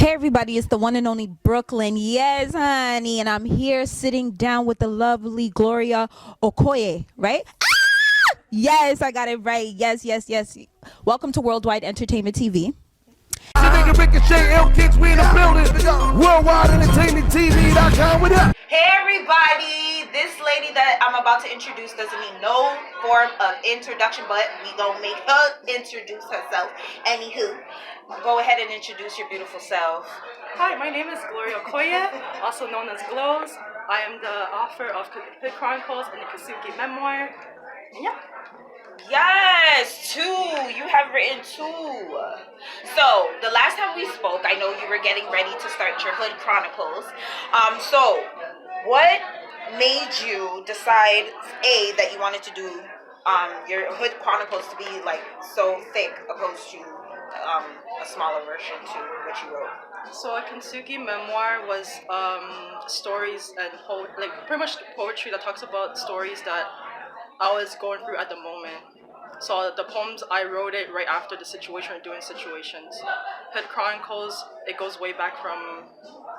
Hey everybody, it's the one and only Brooklyn. Yes, honey. And I'm here sitting down with the lovely Gloria O'koye, right? Yes, I got it right. Yes. Welcome to Worldwide Entertainment TV. Nigga Ricochet, L Kicks, we in the building. Worldwide Entertainment TV.com. What up? Hey everybody, this lady that I'm about to introduce doesn't need no form of introduction, but we gonna make her introduce herself. Anywho, go ahead and introduce your beautiful self. Hi, my name is Gloria O'koye, also known as Glowz. I am the author of Hood Chronicles and the Kintsugi Memoir. Yeah. Yes, two. You have written two. So the last time we spoke, I know you were getting ready to start your Hood Chronicles. So what made you decide that you wanted to do your Hood Chronicles to be like so thick opposed to a smaller version to what you wrote? So a Kintsugi Memoir was stories and pretty much poetry that talks about stories that I was going through at the moment. So the poems, I wrote it right after the situation or doing situations. Hood Chronicles, it goes way back from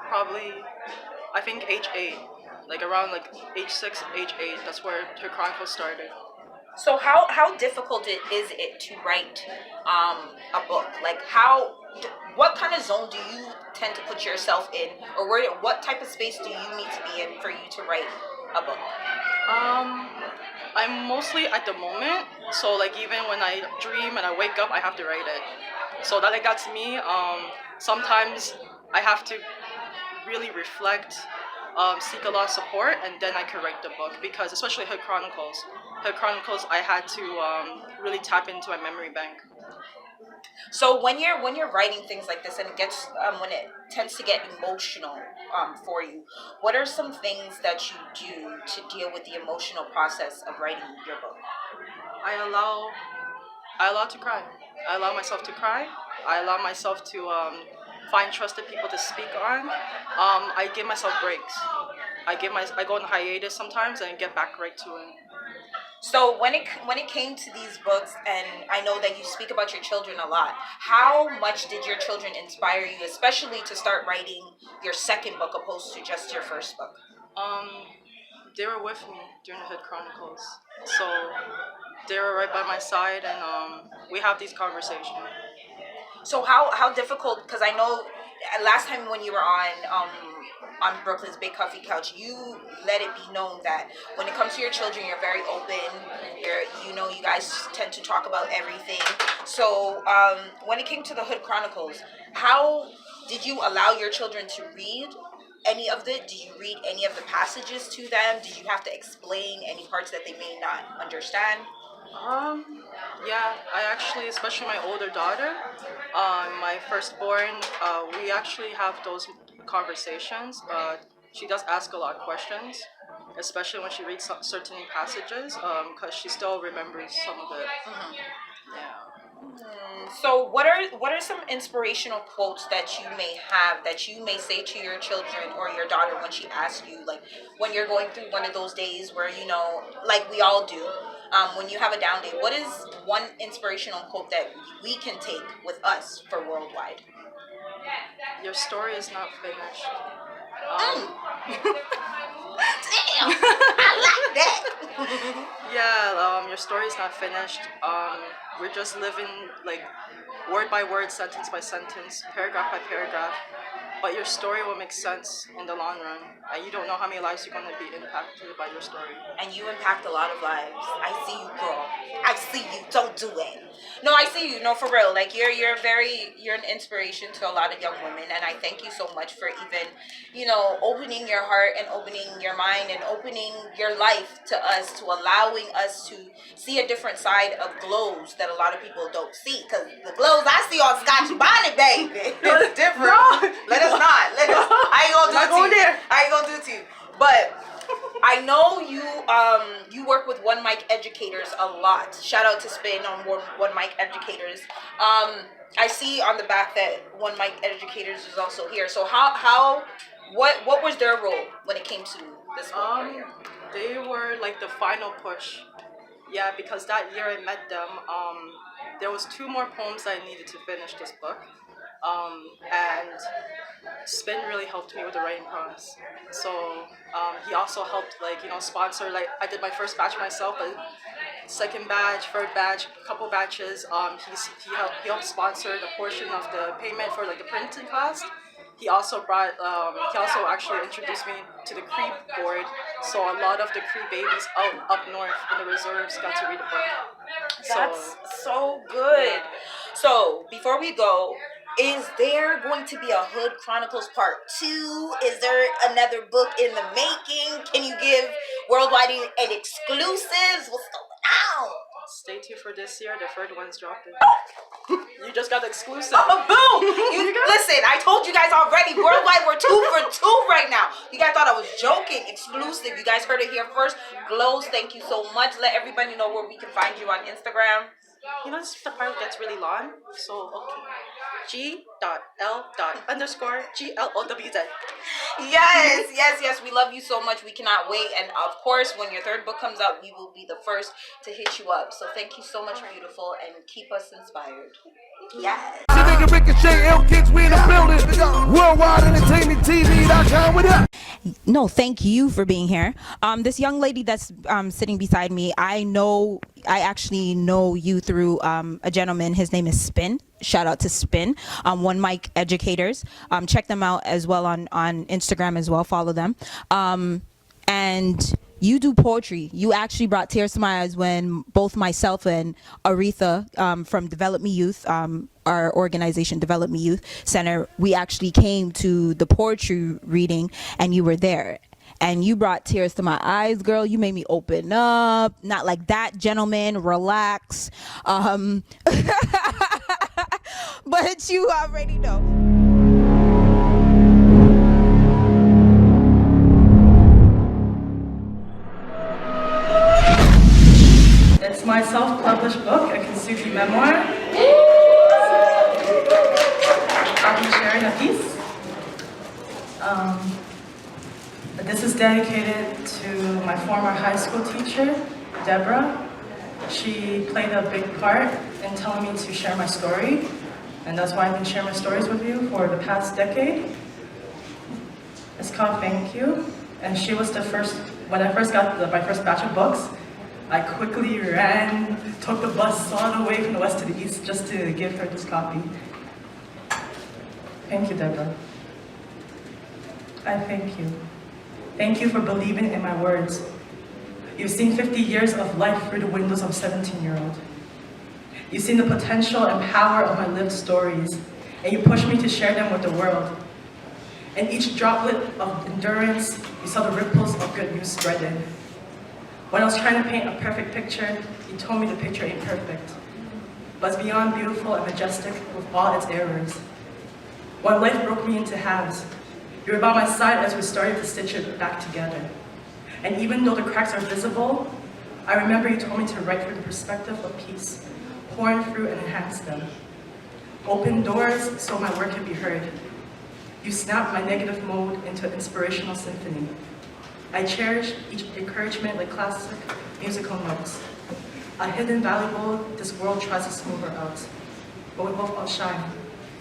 probably, I think age 8. Like around like age 6, age 8, that's where Hood Chronicles started. So how difficult is it to write a book? Like what kind of zone do you tend to put yourself in, or what type of space do you need to be in for you to write a book? I'm mostly at the moment, so like even when I dream and I wake up, I have to write it. So that's me. Sometimes I have to really reflect, seek a lot of support, and then I can write the book. Because especially Hood Chronicles, I had to really tap into my memory bank. So when you're writing things like this, and it gets when it tends to get emotional for you, what are some things that you do to deal with the emotional process of writing your book? I allow to cry. I allow myself to cry. I allow myself to find trusted people to speak on. I give myself breaks. I go on hiatus sometimes and get back right to it. So when it came to these books, and I know that you speak about your children a lot, how much did your children inspire you, especially to start writing your second book opposed to just your first book? They were with me during the Hood Chronicles, so they were right by my side, and we have these conversations. So how difficult? Because I know last time when you were on Brooklyn's Big Coffee Couch, you let it be known that when it comes to your children, you're very open. You guys tend to talk about everything. So when it came to the Hood Chronicles, how did you allow your children to read any of it? Did you read any of the passages to them? Did you have to explain any parts that they may not understand? Yeah, I actually, especially my older daughter, my firstborn, we actually have those conversations. She does ask a lot of questions, especially when she reads certain passages, because she still remembers some of it. Mm-hmm. Yeah. So what are some inspirational quotes that you may have that you may say to your children or your daughter when she asks you, like when you're going through one of those days where like we all do, when you have a down day? What is one inspirational quote that we can take with us for Worldwide? Your story is not finished. Damn, I like that. Yeah, your story is not finished. We're just living like word by word, sentence by sentence, paragraph by paragraph. But your story will make sense in the long run, and you don't know how many lives you're going to be impacted by your story. And you impact a lot of lives. I see you, girl. I see you. Don't do it. No, I see you. No, for real. Like you're an inspiration to a lot of young women, and I thank you so much for even, opening your heart and opening your mind and opening your life to us, to allowing us to see a different side of Glowz that a lot of people don't see. Because the Glowz I see on Scotch Bonnet, baby, it's different. No. Let us not. I ain't gonna do it to you. I ain't gonna do it to you. But I know you work with One Mic Educators a lot. Shout out to Spin on One Mic Educators. I see on the back that One Mic Educators is also here. So what was their role when it came to this book? They were like the final push. Yeah, because that year I met them, there was 2 more poems I needed to finish this book. And Spin really helped me with the writing process. So he also helped, like, sponsor. Like, I did my first batch myself, but second batch, third batch, couple batches. He helped sponsor the portion of the payment for like the printing cost. He also actually introduced me to the Cree board, so a lot of the Cree babies up north in the reserves got to read the book. That's so good. So before we go, is there going to be a Hood Chronicles Part 2? Is there another book in the making? Can you give worldwide and exclusives? What's going on? Stay tuned for this year. The third one's dropping. You just got the exclusive. Oh, boom! Listen, I told you guys already. Worldwide, we're 2 for 2 right now. You guys thought I was joking. Exclusive. You guys heard it here first. Glowz, thank you so much. Let everybody know where we can find you on Instagram. This is the part that gets really long. So, okay. G.L._GLOWZ. Yes. We love you so much. We cannot wait. And of course, when your third book comes out, we will be the first to hit you up. So thank you so much, beautiful, and keep us inspired. Yes. Nigga Ricochet, L Kids, we in the building. Worldwide Entertainment TV.com. What up? No, thank you for being here. This young lady that's sitting beside me, I actually know you through a gentleman. His name is Spin. Shout out to Spin, One Mic Educators. Check them out as well on Instagram as well. Follow them. And you do poetry. You actually brought tears to my eyes when both myself and Aretha from Develop Me Youth, our organization, Develop Me Youth Center, we actually came to the poetry reading and you were there. And you brought tears to my eyes, girl. You made me open up. Not like that, gentleman. Relax. But you already know. It's my self-published book, a Kintsugi memoir. I'll be sharing a piece. This is dedicated to my former high school teacher, Deborah. She played a big part in telling me to share my story, and that's why I've been sharing my stories with you for the past decade. It's called Thank You, and she was the first, when I first got my first batch of books, I quickly ran, took the bus all the way from the west to the east just to give her this copy. Thank you, Deborah. I thank you. Thank you for believing in my words. You've seen 50 years of life through the windows of a 17-year-old. You've seen the potential and power of my lived stories, and you pushed me to share them with the world. In each droplet of endurance, you saw the ripples of good news spreading. When I was trying to paint a perfect picture, you told me the picture ain't perfect, but it's beyond beautiful and majestic with all its errors. When life broke me into halves, you were by my side as we started to stitch it back together. And even though the cracks are visible, I remember you told me to write from the perspective of peace, pouring through and enhance them. Open doors so my work can be heard. You snapped my negative mode into an inspirational symphony. I cherish each encouragement like classic musical notes. A hidden valuable this world tries to smooth her out, but we both outshine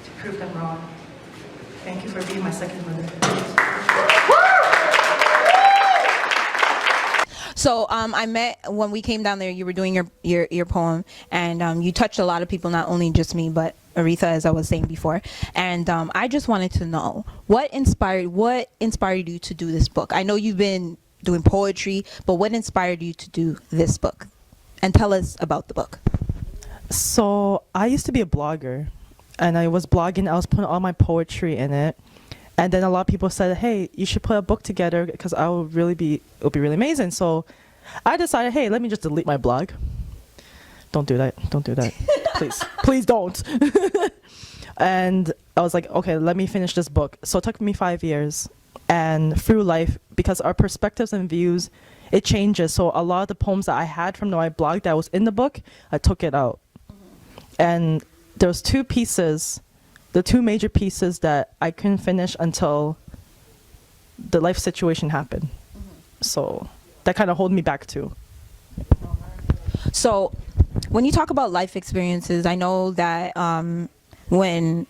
to prove them wrong. Thank you for being my second mother. So I met when we came down there. You were doing your poem, and you touched a lot of people, not only just me, but Aretha, as I was saying before. And I just wanted to know what inspired you to do this book. I know you've been doing poetry, but what inspired you to do this book? And tell us about the book. So I used to be a blogger, and I was blogging. I was putting all my poetry in it. And then a lot of people said, hey, you should put a book together because it'll be really amazing. So I decided, hey, let me just delete my blog. Don't do that. Don't do that. Please don't. And I was like, okay, let me finish this book. So it took me 5 years. And through life, because our perspectives and views, it changes. So a lot of the poems that I had from my blog that was in the book, I took it out. And there was two pieces, the two major pieces that I couldn't finish until the life situation happened. So that kind of held me back too. So when you talk about life experiences, I know that when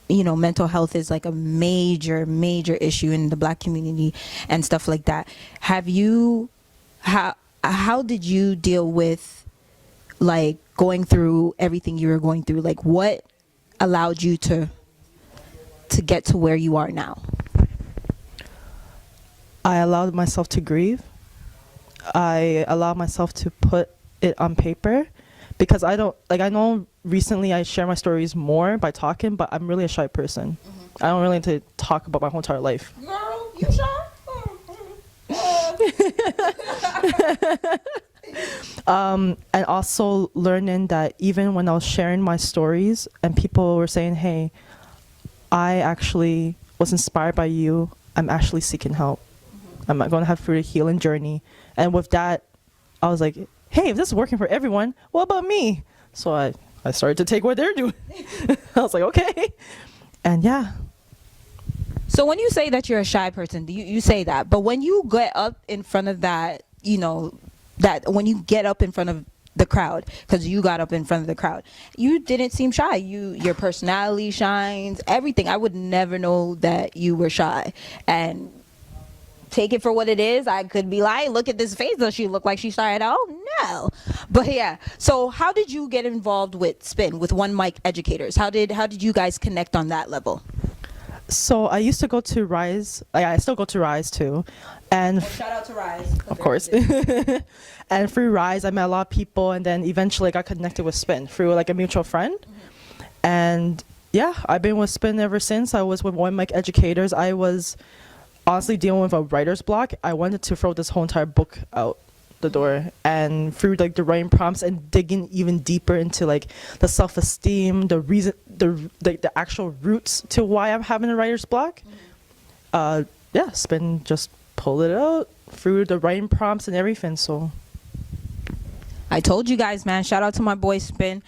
mental health is like a major issue in the Black community and stuff like that. How did you deal with like going through everything you were going through? Like, what allowed you to get to where you are now? I allowed myself to grieve. I allowed myself to put it on paper, because I know recently I share my stories more by talking, but I'm really a shy person. I don't really need to talk about my whole entire life. Girl, you shy? And also learning that even when I was sharing my stories and people were saying, hey, I actually was inspired by you, I'm actually seeking help. I'm not going to have through a healing journey. And with that, I was like, hey, if this is working for everyone, what about me? So I started to take what they're doing. I was like, okay. And yeah. So when you say that you're a shy person, you say that, but when you get up in front of that, that when you get up in front of the crowd, because you got up in front of the crowd, you didn't seem shy. Your personality shines, everything. I would never know that you were shy. And take it for what it is. I could be like, look at this face, does she look like she's shy? Oh no. But yeah, so how did you get involved with Spin, with One Mic Educators? How did you guys connect on that level? So I used to go to Rise. I still go to Rise too, and Shout out to Rise, of course. And through Rise, I met a lot of people, and then eventually I got connected with Spin through like a mutual friend. And yeah, I've been with Spin ever since. I was with One Mic Educators. I was honestly dealing with a writer's block. I wanted to throw this whole entire book out the door, and through like the writing prompts and digging even deeper into like the self-esteem, the reason, the actual roots to why I'm having a writer's block. Yeah, Spin just pulled it out through the writing prompts and everything. So I told you guys, man, shout out to my boy Spin.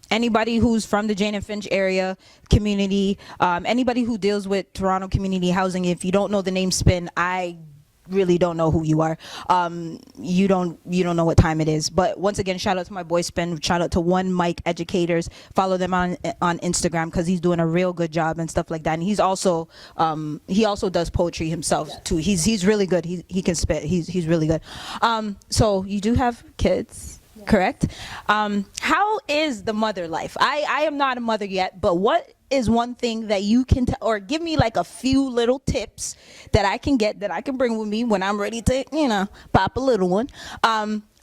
Anybody who's from the Jane and Finch area community, anybody who deals with Toronto community housing, if you don't know the name Spin, I really don't know who you are. You don't know what time it is. But once again, shout out to my boy Spin. Shout out to One Mic Educators. Follow them on Instagram, because he's doing a real good job and stuff like that. And he's also he also does poetry himself too. He's really good. He can spit. He's really good. So you do have kids, correct? How is the mother life? I am not a mother yet, but what is one thing that you can or give me like a few little tips that I can get, that I can bring with me when I'm ready to pop a little one?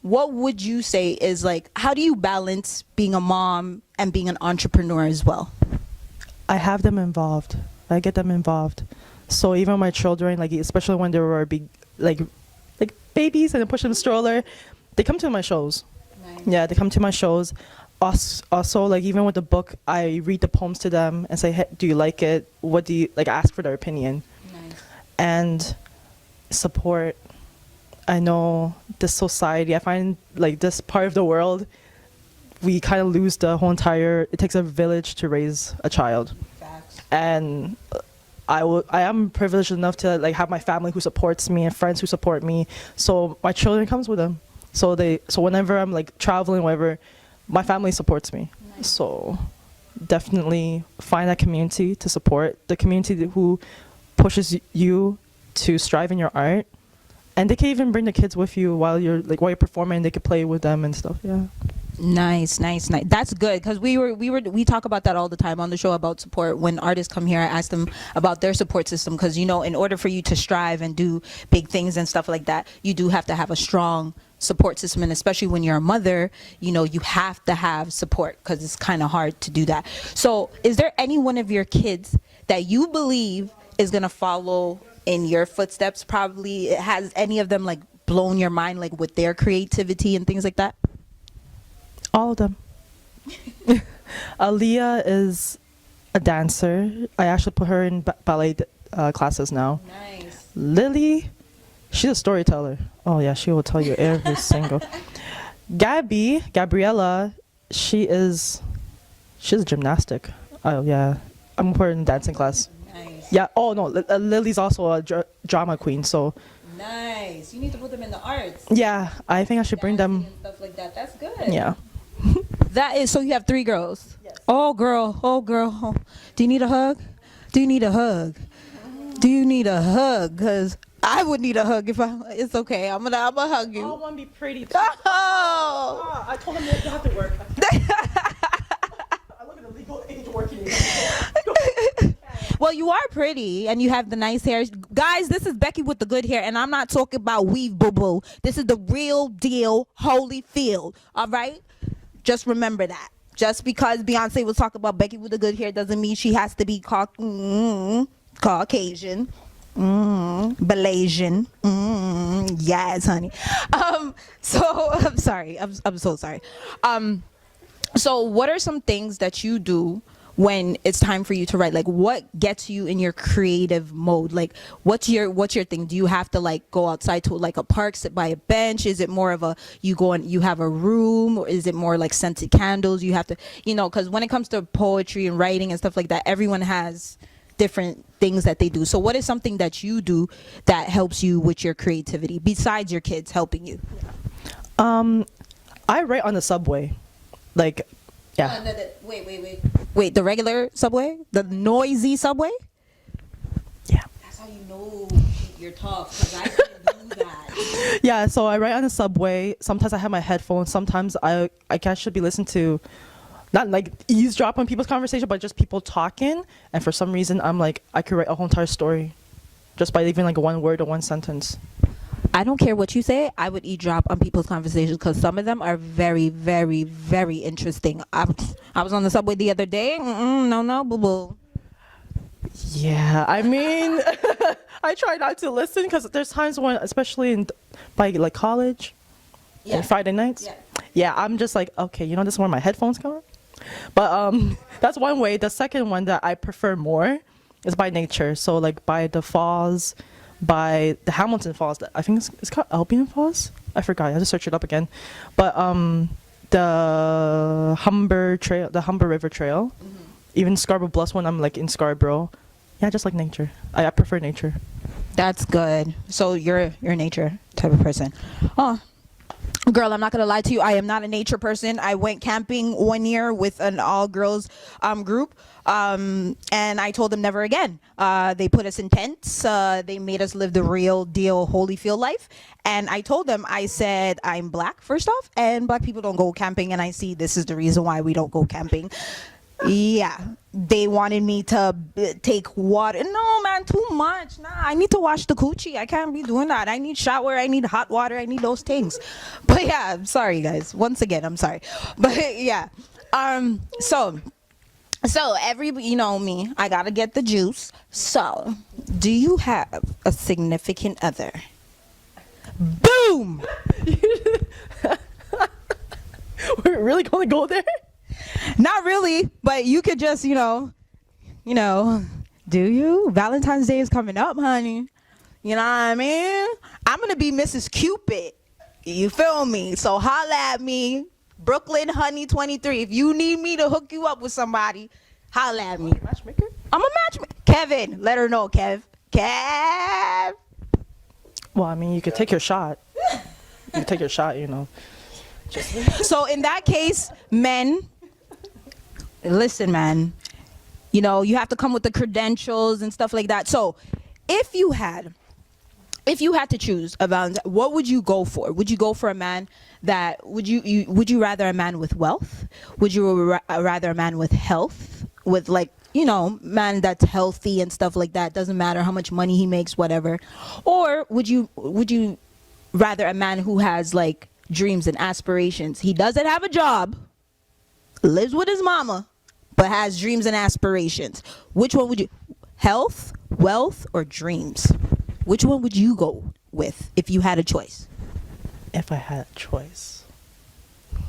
What would you say is like, how do you balance being a mom and being an entrepreneur as well? I have them involved. I get them involved. So even my children, like especially when they were big, like babies, and I push them in the stroller, they come to my shows. Nice. Yeah, they come to my shows. Also, like even with the book, I read the poems to them and say, hey, do you like it? What do you like? Ask for their opinion. Nice. And support. I know this society, I find like this part of the world, we kind of lose the whole entire, it takes a village to raise a child. Facts. And I am privileged enough to like have my family who supports me and friends who support me. So my children comes with them. So whenever I'm like traveling, whatever, my family supports me. Nice. So definitely find that community to support, the community who pushes you to strive in your art. And they can even bring the kids with you while you're performing. They could play with them and stuff. Yeah. Nice. That's good, because we talk about that all the time on the show about support. When artists come here, I ask them about their support system, because in order for you to strive and do big things and stuff like that, you do have to have a strong support system. And especially when you're a mother, you have to have support, because it's kind of hard to do that. So is there any one of your kids that you believe is gonna follow in your footsteps? Probably. Has any of them like blown your mind, like with their creativity and things like that? All of them. Aaliyah is a dancer. I actually put her in ballet classes now. Nice. Lily, she's a storyteller. Oh yeah, she will tell you every single. Gabriella, she's a gymnastic. Oh yeah, I'm gonna put her in dancing class. Nice. Yeah. Oh no, Lily's also a drama queen. So. Nice. You need to put them in the arts. Yeah, I think I should bring them. And stuff like that. That's good. Yeah. That is, so you have 3 girls. Yes. Oh girl. Oh. Do you need a hug? Do you need a hug? Do you need a hug? Cause I would need a hug if it's okay. I'm gonna hug you. I want to be pretty too. Oh. I told him they have to work. I look at the legal age working. Well, you are pretty and you have the nice hair. Guys, this is Becky with the good hair, and I'm not talking about weave boo-boo. This is the real deal Holyfield, all right? Just remember that. Just because Beyonce was talking about Becky with the good hair doesn't mean she has to be Caucasian. Malaysian. Yes, honey. So I'm sorry. I'm so sorry. So what are some things that you do when it's time for you to write? Like, what gets you in your creative mode? Like, what's your thing? Do you have to like go outside to like a park, sit by a bench? Is it more of a you go and you have a room, or is it more like scented candles? You have to, because when it comes to poetry and writing and stuff like that, everyone has different things that they do. So what is something that you do that helps you with your creativity besides your kids helping you? I write on the subway. Like, yeah. Wait, the regular subway? The noisy subway? Yeah. That's how you know you're tough, because I couldn't do that. Yeah, so I write on the subway. Sometimes I have my headphones. Sometimes I should be listening to, not like eavesdrop on people's conversation, but just people talking. And for some reason, I'm like, I could write a whole entire story just by leaving like one word or one sentence. I don't care what you say. I would eavesdrop on people's conversations because some of them are very, very, very interesting. I was on the subway the other day. No, boo-boo. Yeah, I mean, I try not to listen because there's times when, especially by like college and Friday nights. Yeah, I'm just like, okay, this is where my headphones come. But that's one way. The second one that I prefer more is by nature. So like by the falls, by the Hamilton Falls. I think it's called Albion Falls. I forgot. I have to search it up again. But the Humber River Trail, even Scarborough Bluffs when I'm like in Scarborough. Yeah, just like nature. I prefer nature. That's good. So you're a nature type of person. Oh, girl, I'm not gonna lie to you. I am not a nature person. I went camping one year with an all-girls group, and I told them never again. They put us in tents. They made us live the real deal Holyfield life. And I told them, I said, I'm black, first off, and black people don't go camping. And I see this is the reason why we don't go camping. Yeah, they wanted me to take water. No, man, too much. Nah, I need to wash the coochie. I can't be doing that. I need shower. I need hot water. I need those things. But yeah, I'm sorry, guys. Once again, I'm sorry. But yeah, so you know me, I gotta get the juice. So, do you have a significant other? Boom. We're really gonna go there? Not really, but you could just, do you? Valentine's Day is coming up, honey. You know what I mean? I'm going to be Mrs. Cupid. You feel me? So holla at me, Brooklyn Honey 23. If you need me to hook you up with somebody, holla at me. Matchmaker? I'm a matchmaker. Kevin, let her know, Kev. Well, I mean, you could take your shot. So in that case, men, listen, man, you have to come with the credentials and stuff like that. So if you had to choose about, what would you go for? Would you go for a man that, would you rather a man with wealth? Would you rather a man with health, with like, man that's healthy and stuff like that? Doesn't matter how much money he makes, whatever. Or would you rather a man who has like dreams and aspirations? He doesn't have a job, lives with his mama, but has dreams and aspirations. Which one would you? Health, wealth, or dreams? Which one would you go with if you had a choice? If I had a choice,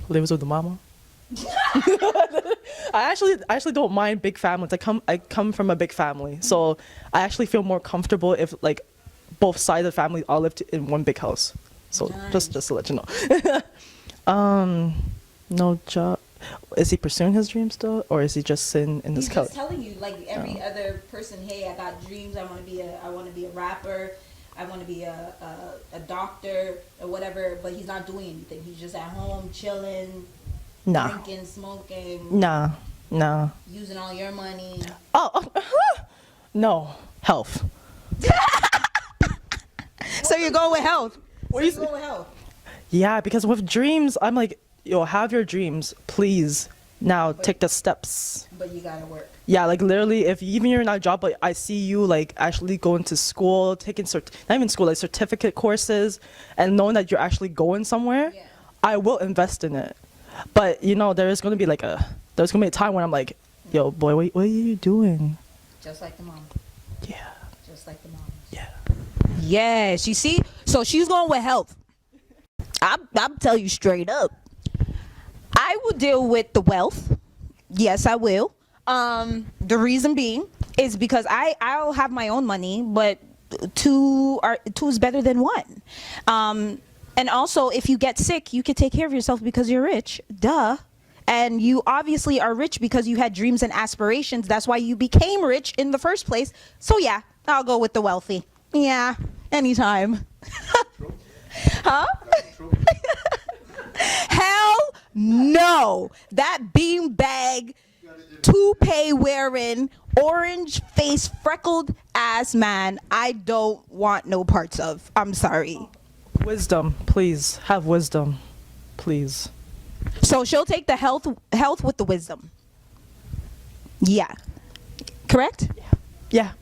lives with the mama. I actually don't mind big families. I come from a big family, so I actually feel more comfortable if like both sides of the family all live in one big house. So nice. just to let you know. No job. Is he pursuing his dreams still, or is he just sitting in this couch? He's just telling you, like every other person, hey, I got dreams. I want to be a rapper. I want to be a doctor or whatever. But he's not doing anything. He's just at home chilling. Nah. Drinking, smoking, Nah. using all your money. No. Health. So you're going with health. What do you Going with health. Yeah, because with dreams, I'm like, yo, have your dreams, please. Now take the steps. But you gotta work. Yeah, like literally, if even you're not a job, but I see you like actually going to school, taking not even school, like certificate courses, and knowing that you're actually going somewhere, Yeah. I will invest in it. But you know, there's gonna be a time when I'm like, yo, boy, what are you doing? Just like the mom. Yeah. Just like the mom. Yeah. Yes, you see? So she's going with health. I'm telling you straight up. I will deal with the wealth. Yes, I will. The reason being is because I'll have my own money, but two is better than one. And also, if you get sick, you can take care of yourself because you're rich. Duh. And you obviously are rich because you had dreams and aspirations. That's why you became rich in the first place. So yeah, I'll go with the wealthy. Yeah, anytime. Huh? Hell no. That beanbag, toupee wearing, orange face, freckled ass man, I don't want no parts of. I'm sorry. Wisdom, please. Have wisdom. Please. So she'll take the health with the wisdom. Yeah. Correct? Yeah.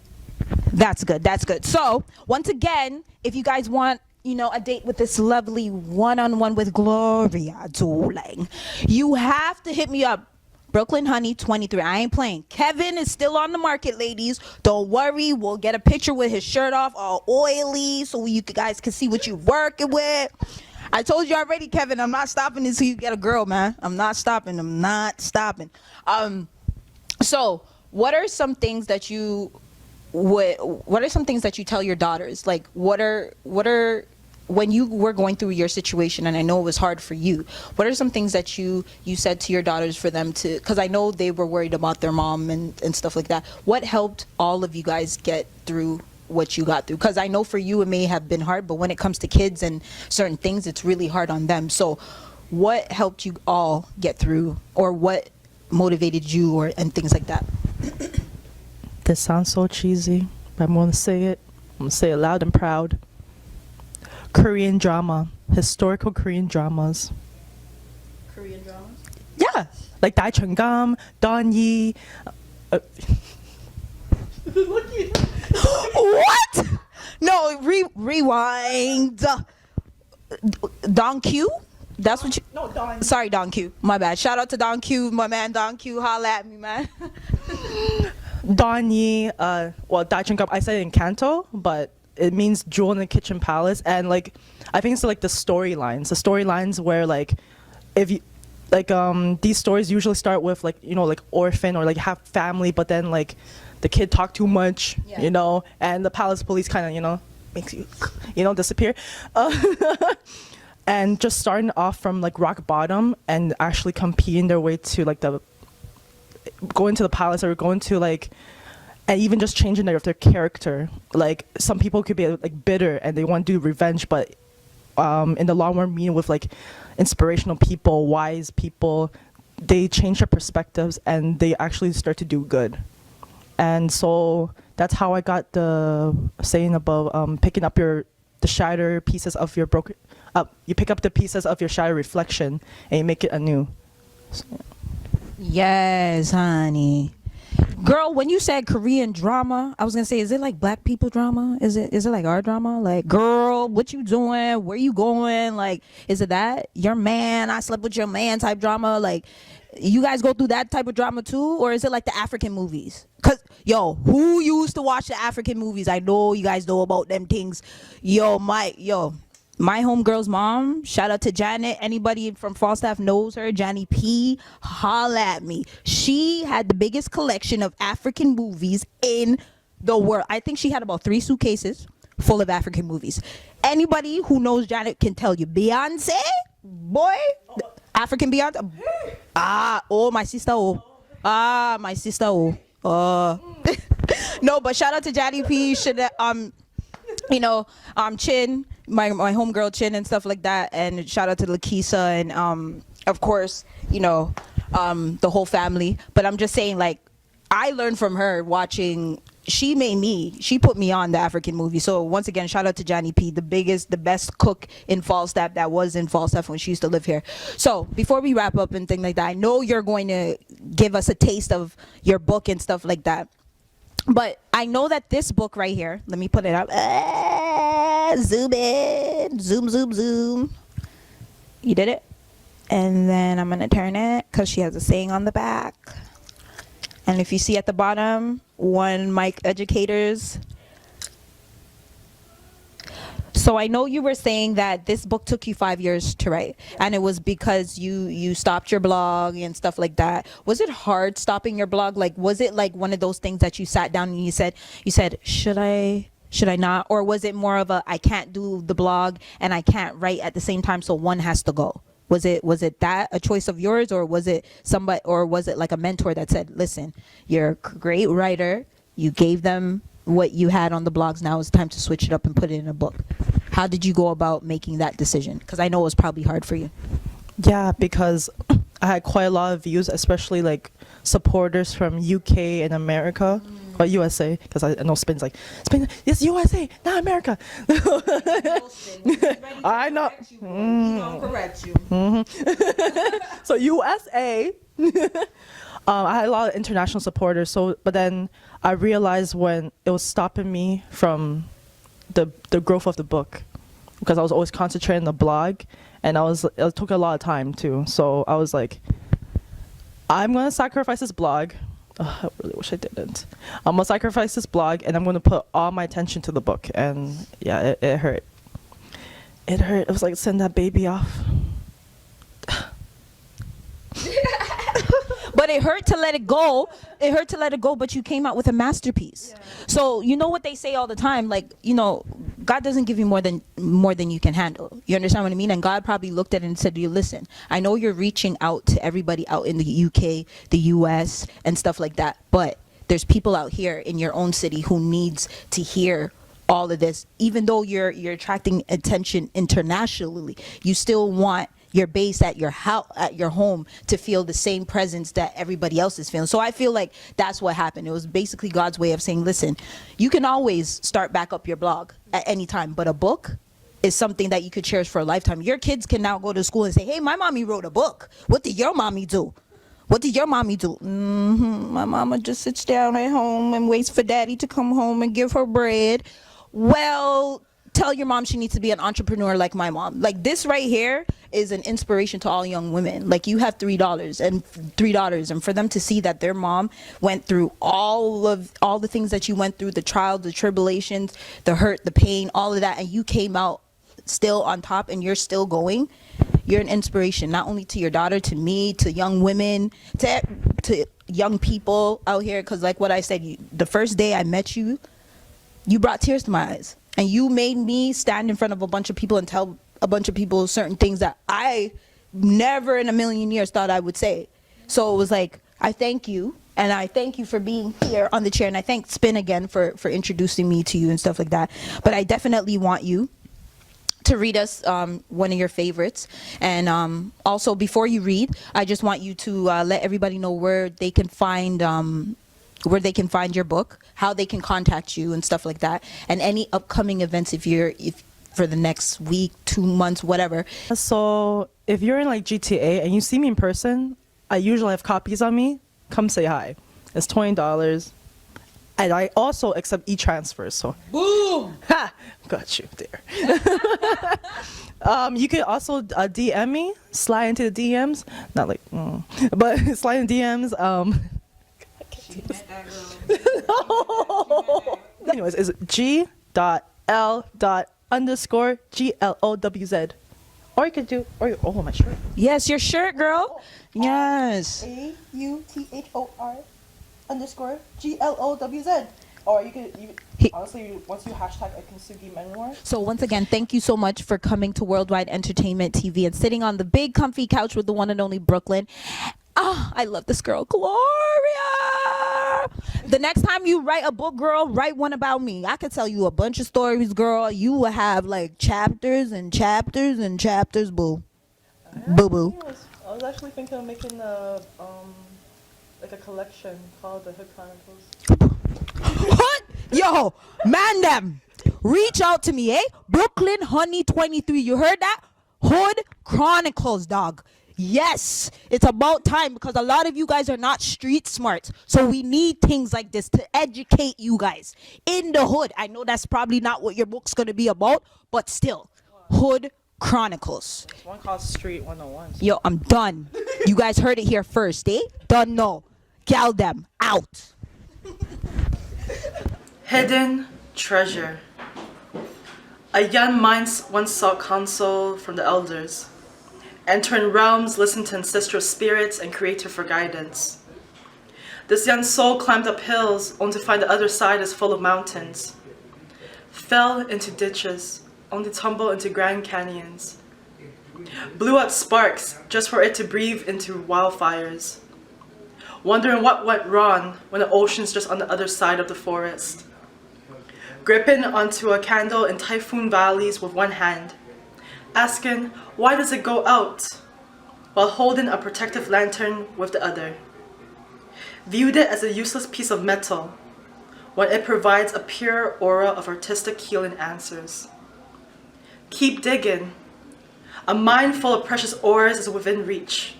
That's good. That's good. So, once again, if you guys want, a date with this lovely one-on-one with Gloria, darling, you have to hit me up. Brooklyn Honey 23. I ain't playing. Kevin is still on the market, ladies. Don't worry. We'll get a picture with his shirt off, all oily, so you guys can see what you're working with. I told you already, Kevin, I'm not stopping until you get a girl, man. I'm not stopping. So, what are some things that you tell your daughters? Like, what are when you were going through your situation, and I know it was hard for you, what are some things that you said to your daughters for them to, because I know they were worried about their mom and stuff like that. What helped all of you guys get through what you got through? Because I know for you it may have been hard, but when it comes to kids and certain things, it's really hard on them. So what helped you all get through, or what motivated you, and things like that? This sounds so cheesy, but I'm going to say it. I'm going to say it loud and proud. Korean drama. Historical Korean dramas. Korean dramas? Yeah. Like Dae Chun-gam, Don Yi. What? No, rewind. Don Q? That's what you... No, Don. Sorry, Don Q. My bad. Shout out to Don Q, my man Don Q. Holla at me, man. Don Yi, Dae Chun-gam, I said it in Canto, but it means Jewel in the Kitchen Palace. And like, I think it's like the storylines where like, if you, like these stories usually start with like, like orphan or like have family, but then like the kid talk too much, Yeah. And the palace police kind of, makes you, disappear. And just starting off from like rock bottom and actually competing their way to like going to the palace, or going to like, and even just changing their character. Like some people could be like bitter and they want to do revenge, but in the long run, meaning with like inspirational people, wise people, they change their perspectives and they actually start to do good. And so that's how I got the saying about picking up the shattered pieces of your broken. You pick up the pieces of your shattered reflection and you make it anew. So, yeah. Yes, honey. Girl, when you said Korean drama, I was gonna say, is it like black people drama? Is it like our drama? Like, girl, what you doing? Where you going? Like, is it that? Your man, I slept with your man type drama? Like, you guys go through that type of drama too? Or is it like the African movies? Cause, who used to watch the African movies? I know you guys know about them things. My homegirl's mom, shout out to Janet. Anybody from Falstaff knows her, Johnny P. Holla at me. She had the biggest collection of African movies in the world. I think she had about 3 suitcases full of African movies. Anybody who knows Janet can tell you. Beyonce, boy, African Beyonce. My sister. My sister. No, but shout out to Johnny P. Chin, my homegirl Chin and stuff like that, and shout out to Lakeisha and of course, the whole family. But I'm just saying, like, I learned from her watching. She put me on the African movie. So once again, shout out to Johnny P, the best cook in Falstaff that was in Falstaff when she used to live here. So before we wrap up and things like that, I know you're going to give us a taste of your book and stuff like that. But I know that this book right here, let me put it up. Zoom in, zoom. You did it? And then I'm gonna turn it because she has a saying on the back. And if you see at the bottom, one Mike Educators. So I know you were saying that this book took you 5 years to write, and it was because you stopped your blog and stuff like that. Was it hard stopping your blog? Like, was it like one of those things that you sat down and you said, should I not? Or was it more of a, I can't do the blog and I can't write at the same time, so one has to go? Was it that a choice of yours, or was it somebody, or was it like a mentor that said, listen, you're a great writer, you gave them what you had on the blogs, now it's time to switch it up and put it in a book? How did you go about making that decision? Because I know it was probably hard for you. Yeah, because I had quite a lot of views, especially like supporters from UK and America, or USA, because I know Spin's like, Spin, it's USA, not America. I know. Correct you. So USA. I had a lot of international supporters. So, but then I realized when it was stopping me from the growth of the book, because I was always concentrating on the blog, and it took a lot of time too. So I was like, I'm gonna sacrifice this blog. I really wish I didn't. I'm gonna sacrifice this blog, and I'm gonna put all my attention to the book. And yeah, it hurt. It hurt. It was like send that baby off. But it hurt to let it go. It hurt to let it go, but you came out with a masterpiece. Yeah. So you know what they say all the time, like, God doesn't give you more than you can handle. You understand what I mean? And God probably looked at it and said to you, listen, I know you're reaching out to everybody out in the UK, the US, and stuff like that, but there's people out here in your own city who needs to hear all of this. Even though you're attracting attention internationally, you still want your base at your house, at your home, to feel the same presence that everybody else is feeling. So I feel like that's what happened. It was basically God's way of saying, listen, you can always start back up your blog at any time, but a book is something that you could cherish for a lifetime. Your kids can now go to school and say, hey, my mommy wrote a book. What did your mommy do? What did your mommy do? My mama just sits down at home and waits for daddy to come home and give her bread. Well, tell your mom she needs to be an entrepreneur like my mom. Like, this right here is an inspiration to all young women. Like, you have three daughters, and for them to see that their mom went through all the things that you went through, the trials, the tribulations, the hurt, the pain, all of that, and you came out still on top and you're still going. You're an inspiration, not only to your daughter, to me, to young women, to young people out here. Because like what I said, the first day I met you, you brought tears to my eyes. And you made me stand in front of a bunch of people and tell a bunch of people certain things that I never in a million years thought I would say. So it was like, I thank you. And I thank you for being here on the chair. And I thank Spin again for introducing me to you and stuff like that. But I definitely want you to read us one of your favorites. And also, before you read, I just want you to let everybody know where they can find your book, how they can contact you and stuff like that, and any upcoming events if for the next week, 2 months, whatever. So if you're in like GTA and you see me in person, I usually have copies on me. Come say hi. It's $20, and I also accept e-transfers. So boom, ha, got you there. You can also DM me, slide into the DMs. Not like, but slide in DMs. No. Anyways, it's G.L._GLOWZ. Or you could do, oh, my shirt. Yes, your shirt, girl. Yes. AUTHOR_GLOWZ. Or you could, honestly, once you hashtag a Kintsugi Memoir. So once again, thank you so much for coming to Worldwide Entertainment TV and sitting on the big comfy couch with the one and only Brooklyn. I love this girl, Gloria. The next time you write a book, girl, write one about me. I could tell you a bunch of stories, girl. You will have like chapters and chapters and chapters, boo. Boo boo. was actually thinking of making a collection called the Hood Chronicles. Hood, yo, man, them, reach out to me, Brooklyn Honey 23. You heard that? Hood Chronicles, dog. Yes, it's about time because a lot of you guys are not street smart. So we need things like this to educate you guys in the hood. I know that's probably not what your book's going to be about, but still, Hood Chronicles. There's one called Street 101. Yo, I'm done. You guys heard it here first, Done, no. Gal them out. Hidden treasure. A young mind once sought counsel from the elders. Entering realms, listened to ancestral spirits and creator for guidance. This young soul climbed up hills, only to find the other side is full of mountains. Fell into ditches, only to tumble into grand canyons. Blew up sparks, just for it to breathe into wildfires. Wondering what went wrong when the ocean's just on the other side of the forest. Gripping onto a candle in typhoon valleys with one hand. Asking, why does it go out? While holding a protective lantern with the other. Viewed it as a useless piece of metal, when it provides a pure aura of artistic healing answers. Keep digging. A mind full of precious ores is within reach.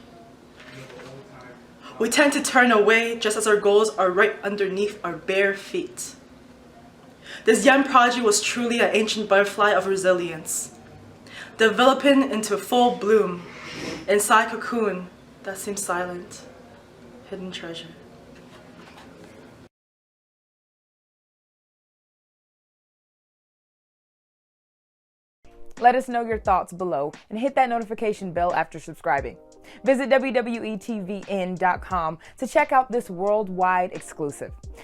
We tend to turn away just as our goals are right underneath our bare feet. This young prodigy was truly an ancient butterfly of resilience. Developing into full bloom inside cocoon that seems silent, hidden treasure. Let us know your thoughts below and hit that notification bell after subscribing. Visit www.tvn.com to check out this worldwide exclusive.